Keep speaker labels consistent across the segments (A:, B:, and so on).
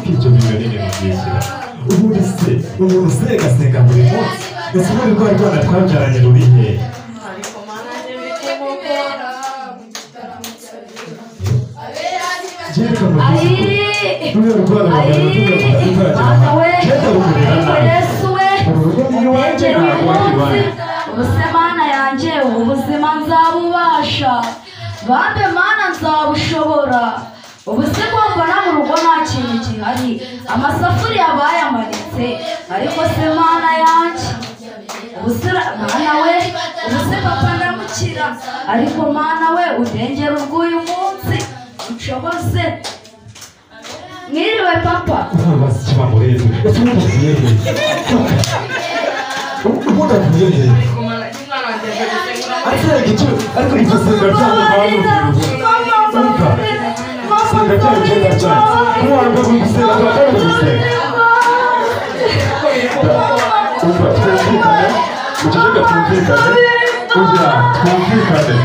A: Ibyo birori ni byiza. Ubu se gasenga buri munsi. Ese muri rwa Rwanda twabyaranye rubihe. Jereka mu gihe. Muri Rwanda
B: Mana yanjye ubuzima nzabubasha. Bambe Mana nzabushobora. Ubusiko mbona mu rugo nta kintu gihari, amasafuriya bayamanitse, ariko se Mana yanjye ubusira Mana we, ubuse papa ndamukira, ariko Mana we udengera urw'uyu munsi unshoboze. Mwiriwe papa.
A: Basiba murezi. Ese mugiye he? Ubuda tugiye he? Ariko ibyo senga cyane abantu. Senga cyane. Kuwanga gusenga bakora gusenga. Umva twumvikane. Uceceka twumvikane. Ugira twumvikane.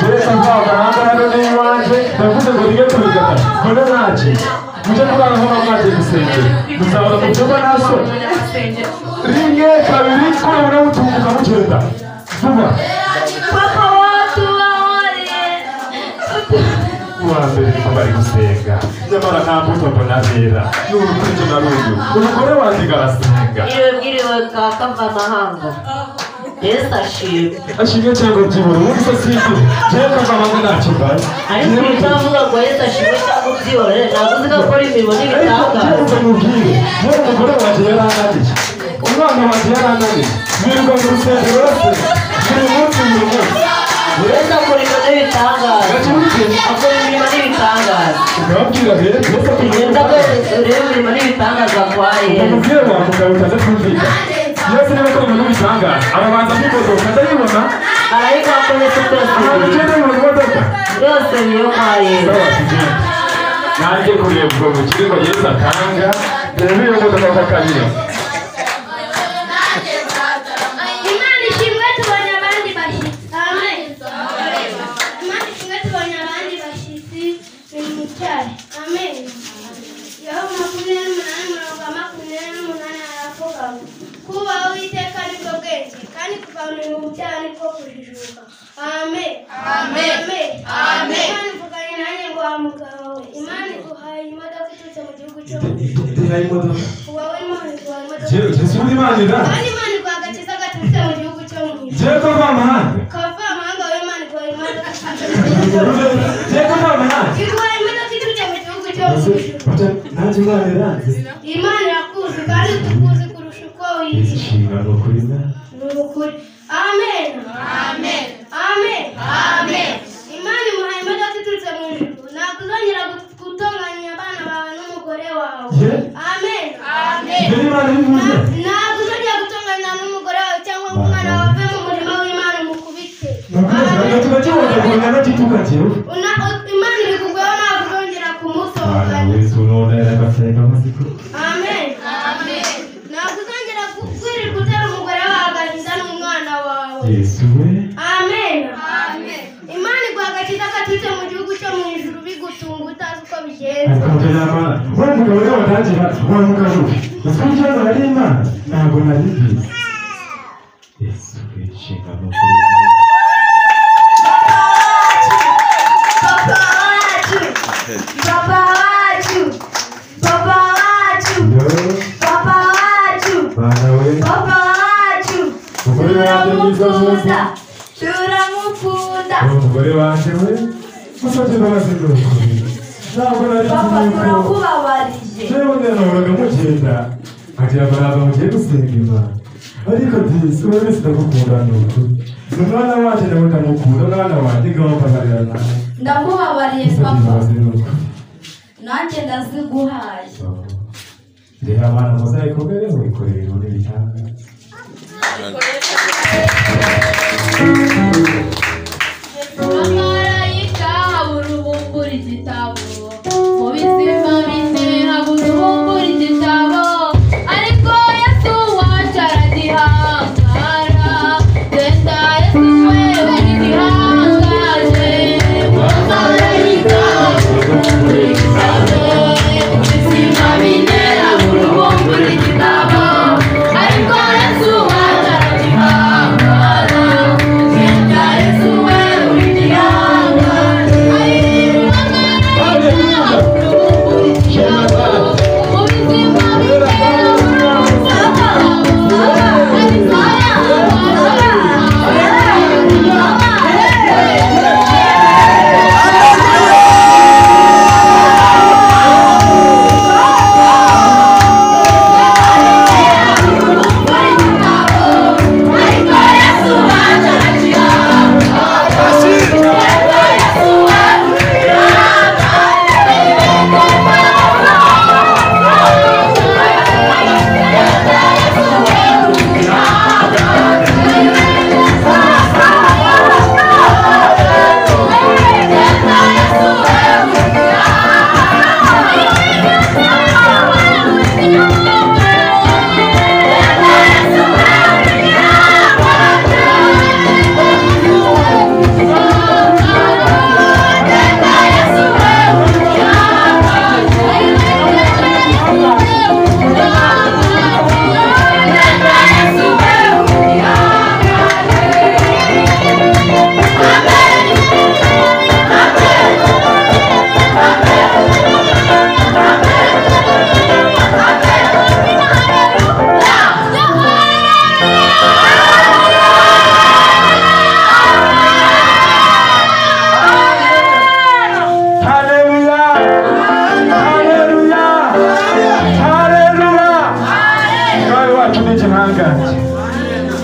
A: Je nzabahangana n'iwanje ndavuze ngo nige kubigata. None naki. Muje kurana aho mwamaze gusengera. Muzabona mu byumba naso. Rimwe kabiri twabona mutunguka mugenda. Vuba.
B: Papa watu wawariye.
A: Wambere bari gusenga. Nyamara nta mbuto mbona bera. N'urukundo naruyu. Umugore wanjye garasenga.
C: Iriwe kakava mahanga. Yesu ashimwe.
A: Ashimwe cyangwa byibura ubundi se sibyo. Jewe kavamanga ntakibaye.
C: Ariko utavuga ngo Yesu ashimwe cyangwa byibura ntabwo uzi ko akora imirimo n'ibitangaza.
A: Ariko mubwire. Yewe umugore wanjye yarananiye. Umwana wanjye yarananiye. Birirwa mu rusengero bose. Buri munsi.
C: Yesu akora imirimo n'ibitangaza. Akora imirimo n'ibitangaza.
A: Ukababwira rero.
C: Tugenda urebe imirimo n'ibitangaza kwa Yesu.
A: Umubwire wa mugabo utaza kumvika. Yesu niba akora imirimo n'ibitangaza. Arabanza kwikodoka ndayibona.
C: Ariko akoze twese.
A: Ugende mu modoka.
C: Byose niyo kwa Yesu.
A: Nanjye kureba ubwo bukire ngo Yesu atanga. Reba iyo modoka kakabira.
B: Imana ishimwe tubonye abandi bashyitsi. Amen. Imana ishimwe tubonye abandi bashyitsi mu cyari. Amen. Yobu 28:28 aravuga ngo kubaho Uwiteka nibwo bwenge kandi kuvanira mu byaha nibwo kujijuka. Amen. Amen. Amen. Imana ivuganye nanjye ngo wa mugabo we, Imana iguhaye imodoka iturutse mu gihugu cyo mu ijuru.
A: Ndihaye imodoka.
B: Wowe Imana iguhaye imodoka.
A: Jesu uri Imana ira.
B: Kandi Imana iguha agakiza gaturutse mu gihugu cyo mu ijuru.
A: Jewe ko amahanga.
B: Kava amahanga we Imana iguhaye imodoka.
A: Jewe ko amahanga.
B: Iguhaye imodoka iturutse mu gihugu cyo mu ijuru.
A: Nanjye Imana iranze.
B: Imana irakuzi kandi tukuzi kurusha uko wiyizi.
A: Inshingano kuri na.
B: Ni ukuri. Amen. Amen. Amen. Amen. Imana imuhaye imodoka iturutse mu ijuru. Ntabwo uzongera gutonganya abana bawe n'umugore wawe. Amen. Amen. Ntabwo uzongera gutonganya n'umugore wawe cyangwa ngo umwana wawe ave mu murimo w'Imana umukubite. Imana ibikugweho ntabwo uzongera kumutonganya. Amen. Amen. Ntabwo uzongera kwirirwa utera umugore wawe agahinda n'umwana wawe. Amen. Amen. Imana iguha agakiza gaturutse mu gihugu cyo mu ijuru bigutunga utazi uko bigenza. Turamukunda.
A: Umugore wanjye we musabye imbabazi n'ukuri. Ntabwo nari
B: Papa turakubabariye.
A: Jewe nahoraga mugenda nkagira ngo ntabwo mugiye gusenga Imana. Ariko disi wowe wese ndagukunda ni ukuri. Umwana wanjye nawe ndamukunda, umwana wanjye ngababarira nawe.
B: Ndakubabariye papa. Nanjye ndaziguhaye.
A: Reba abana muzayikomere mubikorere ibintu bitangaza.
B: Amarayika urubumbura igitabo mu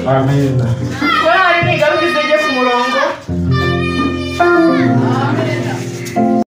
A: Amen.